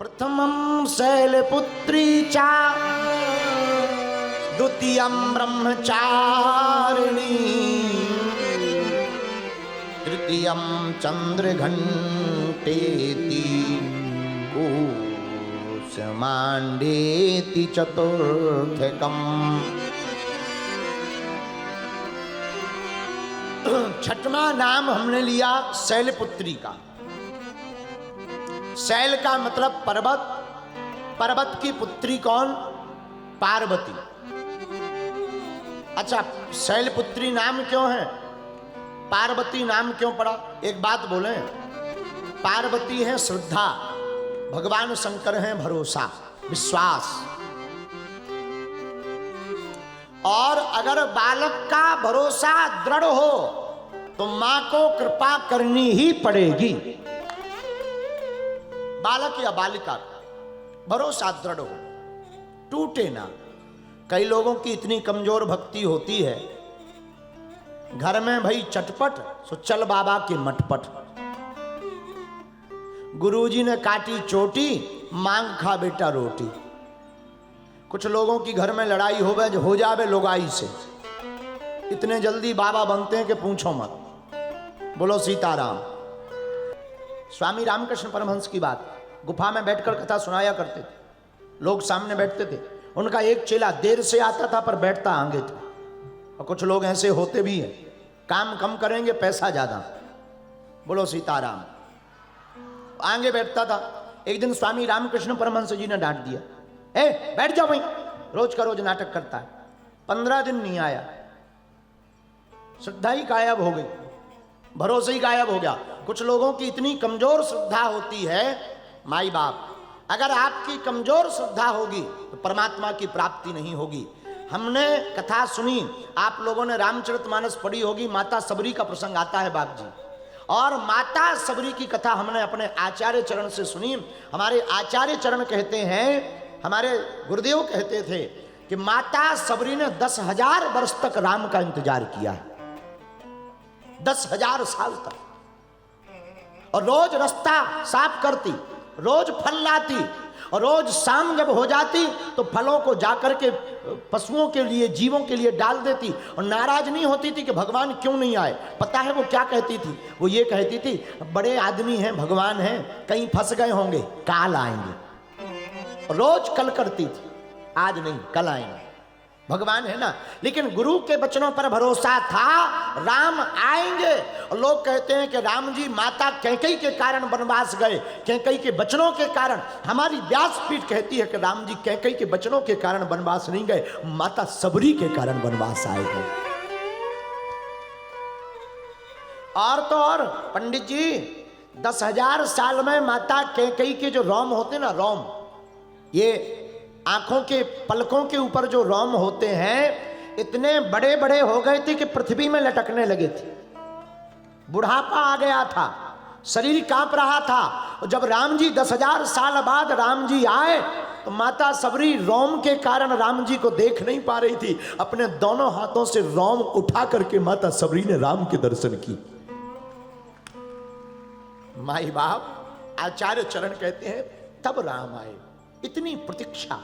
प्रथमं शैलपुत्री चा द्वितीयं ब्रह्मचारिणी तृतीयं चंद्रघंटेति कूष्मांडेति चतुर्थकम्। छठवां नाम हमने लिया शैलपुत्री का। शैल का मतलब पर्वत, पर्वत की पुत्री कौन? पार्वती। अच्छा, शैलपुत्री नाम क्यों है? पार्वती नाम क्यों पड़ा? एक बात बोले, पार्वती है श्रद्धा, भगवान शंकर है भरोसा, विश्वास। और अगर बालक का भरोसा दृढ़ हो तो मां को कृपा करनी ही पड़ेगी। बालक या बालिका भरोसा दृढ़ हो, टूटे ना। कई लोगों की इतनी कमजोर भक्ति होती है, घर में भाई चटपट सो चल बाबा के मटपट। गुरुजी ने काटी चोटी, मांग खा बेटा रोटी। कुछ लोगों की घर में लड़ाई हो जावे लोगाई से, इतने जल्दी बाबा बनते हैं कि पूछो मत। बोलो सीताराम। स्वामी रामकृष्ण परमहंस की बात, गुफा में बैठकर कथा सुनाया करते थे, लोग सामने बैठते थे। उनका एक चेला देर से आता था पर बैठता आगे था। और कुछ लोग ऐसे होते भी हैं, काम कम करेंगे पैसा ज्यादा। बोलो सीताराम। आगे बैठता था। एक दिन स्वामी रामकृष्ण परमहंस जी ने डांट दिया, ए बैठ जाओ वहीं, रोज का रोज नाटक करता है। 15 दिन नहीं आया, श्रद्धा ही गायब हो गई, भरोसे ही गायब हो गया। कुछ लोगों की इतनी कमजोर श्रद्धा होती है, माई बाप, अगर आपकी कमजोर श्रद्धा होगी तो परमात्मा की प्राप्ति नहीं होगी। हमने कथा सुनी, आप लोगों ने रामचरितमानस पढ़ी होगी, माता सबरी का प्रसंग आता है बाप जी। और माता सबरी की कथा हमने अपने आचार्य चरण से सुनी। हमारे आचार्य चरण कहते हैं, हमारे गुरुदेव कहते थे कि माता सबरी ने 10,000 वर्ष तक राम का इंतजार किया है, 10,000 साल तक। और रोज रास्ता साफ करती, रोज फल लाती, और रोज शाम जब हो जाती तो फलों को जाकर के पशुओं के लिए, जीवों के लिए डाल देती। और नाराज नहीं होती थी कि भगवान क्यों नहीं आए। पता है वो क्या कहती थी? वो ये कहती थी, बड़े आदमी हैं, भगवान हैं, कहीं फंस गए होंगे, काल आएंगे। रोज कल करती थी, आज नहीं कल आएंगे, भगवान है ना। लेकिन गुरु के वचनों पर भरोसा था, राम आएंगे। और लोग कहते हैं कि राम जी माता कैकेयी के कारण वनवास गए, कैकेयी के वचनों के कारण। हमारी व्यासपीठ कहती है कि राम जी कैकेयी के वचनों के कारण वनवास नहीं गए, माता सबरी के कारण वनवास आए गए। और तो और पंडित जी, 10,000 साल में माता कैकेयी के जो रोम होते ना, रोम, ये आंखों के पलकों के ऊपर जो रोम होते हैं, इतने बड़े बड़े हो गए थे कि पृथ्वी में लटकने लगे थे। बुढ़ापा आ गया था, शरीर कांप रहा था। और जब राम जी 10,000 साल बाद राम जी आए तो माता सबरी रोम के कारण राम जी को देख नहीं पा रही थी। अपने दोनों हाथों से रोम उठा करके माता सबरी ने राम के दर्शन की। माई बाप, आचार्य चरण कहते हैं तब राम आए। इतनी प्रतीक्षा,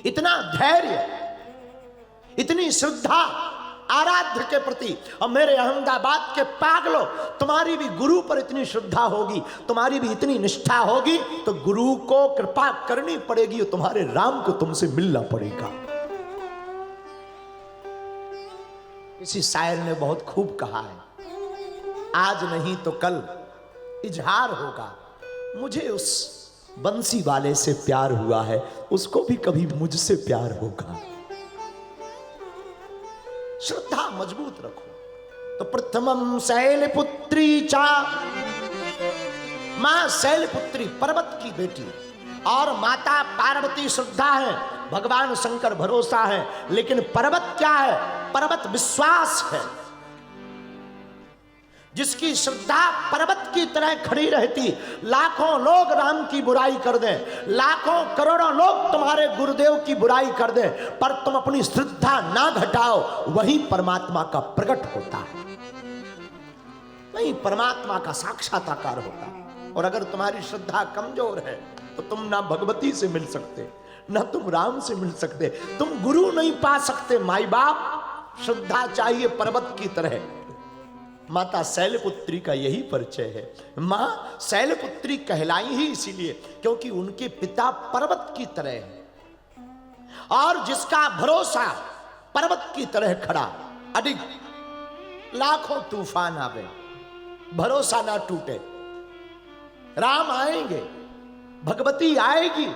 इतना धैर्य, इतनी श्रद्धा आराध्य के प्रति। और मेरे अहमदाबाद के पागलों, तुम्हारी भी गुरु पर इतनी श्रद्धा होगी, तुम्हारी भी इतनी निष्ठा होगी तो गुरु को कृपा करनी पड़ेगी और तुम्हारे राम को तुमसे मिलना पड़ेगा। किसी शायर ने बहुत खूब कहा है, आज नहीं तो कल इजहार होगा, मुझे उस बंसी वाले से प्यार हुआ है, उसको भी कभी मुझसे प्यार होगा। श्रद्धा मजबूत रखो। तो प्रथमम शैलपुत्री चा, मां शैलपुत्री पर्वत की बेटी, और माता पार्वती श्रद्धा है, भगवान शंकर भरोसा है। लेकिन पर्वत क्या है? पर्वत विश्वास है। जिसकी श्रद्धा पर्वत की तरह खड़ी रहती, लाखों लोग राम की बुराई कर दें, लाखों करोड़ों लोग तुम्हारे गुरुदेव की बुराई कर दें, पर तुम अपनी श्रद्धा ना घटाओ, वही परमात्मा का प्रकट होता है, वही परमात्मा का साक्षात्कार होता है। और अगर तुम्हारी श्रद्धा कमजोर है तो तुम ना भगवती से मिल सकते, ना तुम राम से मिल सकते, तुम गुरु नहीं पा सकते। माई बाप श्रद्धा चाहिए पर्वत की तरह। माता शैलपुत्री का यही परिचय है। मां शैलपुत्री कहलाई ही इसीलिए क्योंकि उनके पिता पर्वत की तरह है, और जिसका भरोसा पर्वत की तरह खड़ा, अधिक लाखों तूफान आवे, भरोसा ना टूटे। राम आएंगे, भगवती आएगी,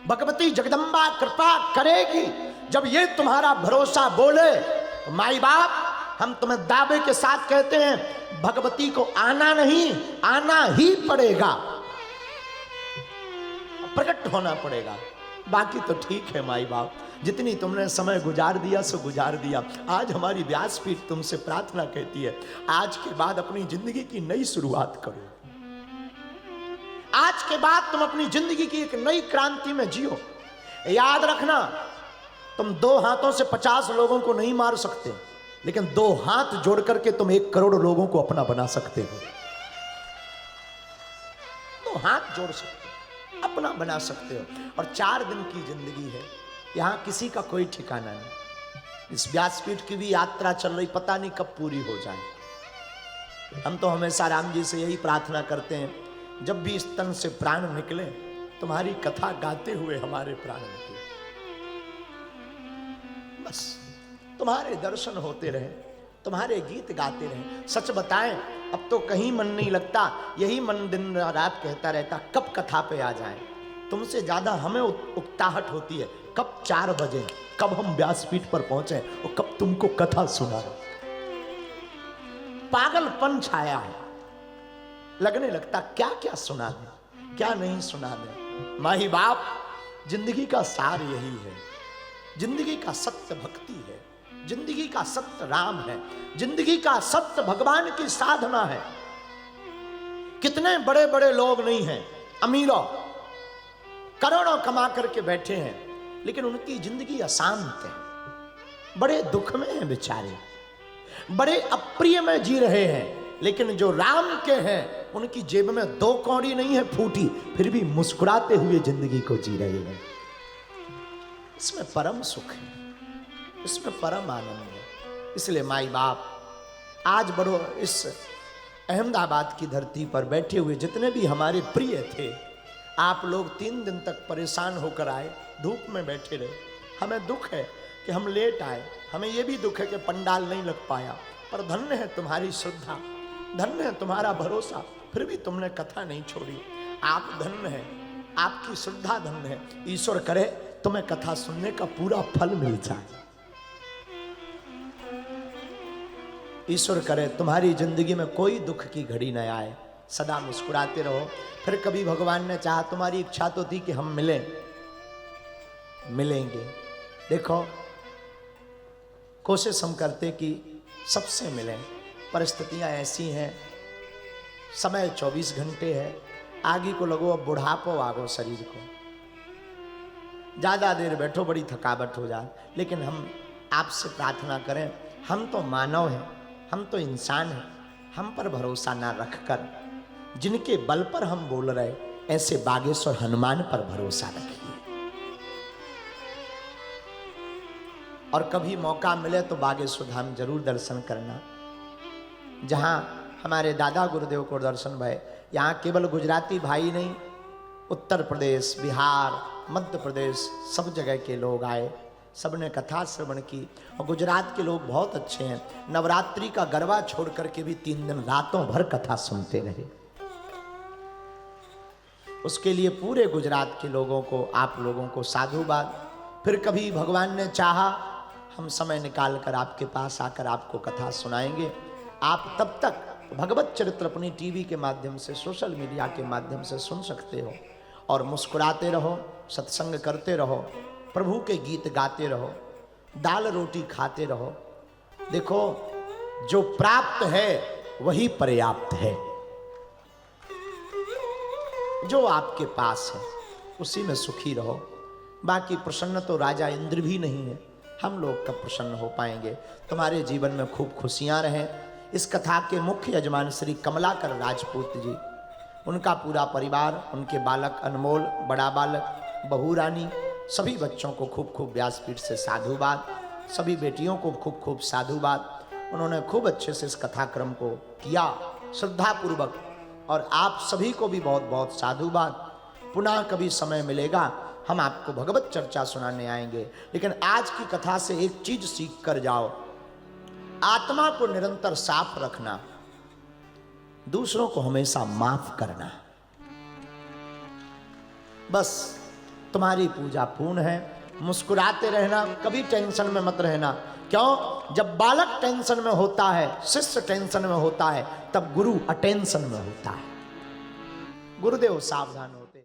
भगवती जगदम्बा कृपा करेगी। जब ये तुम्हारा भरोसा बोले तो माई बाप हम तुम्हें दावे के साथ कहते हैं भगवती को आना नहीं, आना ही पड़ेगा, प्रकट होना पड़ेगा। बाकी तो ठीक है माई बाप, जितनी तुमने समय गुजार दिया सो गुजार दिया। आज हमारी व्यासपीठ तुमसे प्रार्थना कहती है आज के बाद अपनी जिंदगी की नई शुरुआत करो। आज के बाद तुम अपनी जिंदगी की एक नई क्रांति में जियो। याद रखना, तुम 2 हाथों से 50 लोगों को नहीं मार सकते, लेकिन 2 हाथ जोड़ करके तुम 1 करोड़ लोगों को अपना बना सकते हो। 2 हाथ जोड़ सकते हो, अपना बना सकते हो। और 4 दिन की जिंदगी है, यहां किसी का कोई ठिकाना नहीं। इस व्यासपीठ की भी यात्रा चल रही, पता नहीं कब पूरी हो जाए। हम तो हमेशा राम जी से यही प्रार्थना करते हैं, जब भी इस तन से प्राण निकले तुम्हारी कथा गाते हुए हमारे प्राण निकले, बस तुम्हारे दर्शन होते रहे, तुम्हारे गीत गाते रहे। सच बताएं अब तो कहीं मन नहीं लगता, यही मन दिन रात कहता रहता कब कथा पे आ जाएं। तुमसे ज्यादा हमें उकताहट होती है कब 4 बजे, कब हम व्यासपीठ पर पहुंचे और कब तुमको कथा सुना। पागलपन छाया है, लगने लगता क्या क्या सुना दे, क्या नहीं सुना दे। माही बाप जिंदगी का सार यही है, जिंदगी का सत्य भक्ति है, जिंदगी का सत्य राम है, जिंदगी का सत्य भगवान की साधना है। कितने बड़े बड़े लोग नहीं हैं, अमीरों करोड़ों कमा करके बैठे हैं, लेकिन उनकी जिंदगी अशांत है, बड़े दुख में हैं बेचारे, बड़े अप्रिय में जी रहे हैं। लेकिन जो राम के हैं उनकी जेब में 2 कौड़ी नहीं है फूटी, फिर भी मुस्कुराते हुए जिंदगी को जी रहे हैं। इसमें परम सुख है, इसमें परम आनंद है। इसलिए माई बाप आज बड़ो इस अहमदाबाद की धरती पर बैठे हुए जितने भी हमारे प्रिय थे, आप लोग 3 दिन तक परेशान होकर आए, धूप में बैठे रहे। हमें दुख है कि हम लेट आए, हमें यह भी दुख है कि पंडाल नहीं लग पाया, पर धन्य है तुम्हारी श्रद्धा, धन्य है तुम्हारा भरोसा, फिर भी तुमने कथा नहीं छोड़ी। आप धन्य हैं, आपकी श्रद्धा धन्य है। ईश्वर करे तुम्हें कथा सुनने का पूरा फल मिल जाए, ईश्वर करे तुम्हारी जिंदगी में कोई दुख की घड़ी न आए, सदा मुस्कुराते रहो। फिर कभी भगवान ने चाहा, तुम्हारी इच्छा तो थी कि हम मिलें, मिलेंगे। देखो कोशिश हम करते कि सबसे मिलें, परिस्थितियां ऐसी हैं, समय 24 घंटे है, आगे को लगो अब बुढ़ापो आगो शरीर को, ज़्यादा देर बैठो बड़ी थकावट हो जाए। लेकिन हम आपसे प्रार्थना करें, हम तो मानव हैं, हम तो इंसान हैं, हम पर भरोसा ना रखकर जिनके बल पर हम बोल रहे, ऐसे बागेश्वर हनुमान पर भरोसा रखिए। और कभी मौका मिले तो बागेश्वर धाम जरूर दर्शन करना, जहां हमारे दादा गुरुदेव को दर्शन भय। यहाँ केवल गुजराती भाई नहीं, उत्तर प्रदेश, बिहार, मध्य प्रदेश, सब जगह के लोग आए, सबने कथा श्रवण की। और गुजरात के लोग बहुत अच्छे हैं, नवरात्रि का गरबा छोड़ करके भी 3 दिन रातों भर कथा सुनते रहे। उसके लिए पूरे गुजरात के लोगों को, आप लोगों को साधुवाद। फिर कभी भगवान ने चाहा हम समय निकाल कर आपके पास आकर आपको कथा सुनाएंगे। आप तब तक भगवत चरित्र अपनी टीवी के माध्यम से, सोशल मीडिया के माध्यम से सुन सकते हो और मुस्कुराते रहो, सत्संग करते रहो, प्रभु के गीत गाते रहो, दाल रोटी खाते रहो। देखो जो प्राप्त है वही पर्याप्त है, जो आपके पास है उसी में सुखी रहो। बाकी प्रसन्न तो राजा इंद्र भी नहीं है, हम लोग कब प्रसन्न हो पाएंगे। तुम्हारे जीवन में खूब खुशियां रहें। इस कथा के मुख्य यजमान श्री कमलाकर राजपूत जी, उनका पूरा परिवार, उनके बालक अनमोल, बड़ा बालक, बहू रानी, सभी बच्चों को खूब खूब व्यासपीठ से साधुवाद, सभी बेटियों को खूब खूब साधुवाद। उन्होंने खूब अच्छे से इस कथाक्रम को किया श्रद्धापूर्वक, और आप सभी को भी बहुत बहुत साधुवाद। पुनः कभी समय मिलेगा हम आपको भगवत चर्चा सुनाने आएंगे, लेकिन आज की कथा से एक चीज सीख कर जाओ, आत्मा को निरंतर साफ रखना, दूसरों को हमेशा माफ करना। बस तुम्हारी पूजा पूर्ण है। मुस्कुराते रहना, कभी टेंशन में मत रहना। क्यों? जब बालक टेंशन में होता है, शिष्य टेंशन में होता है, तब गुरु अटेंशन में होता है। गुरुदेव सावधान हो।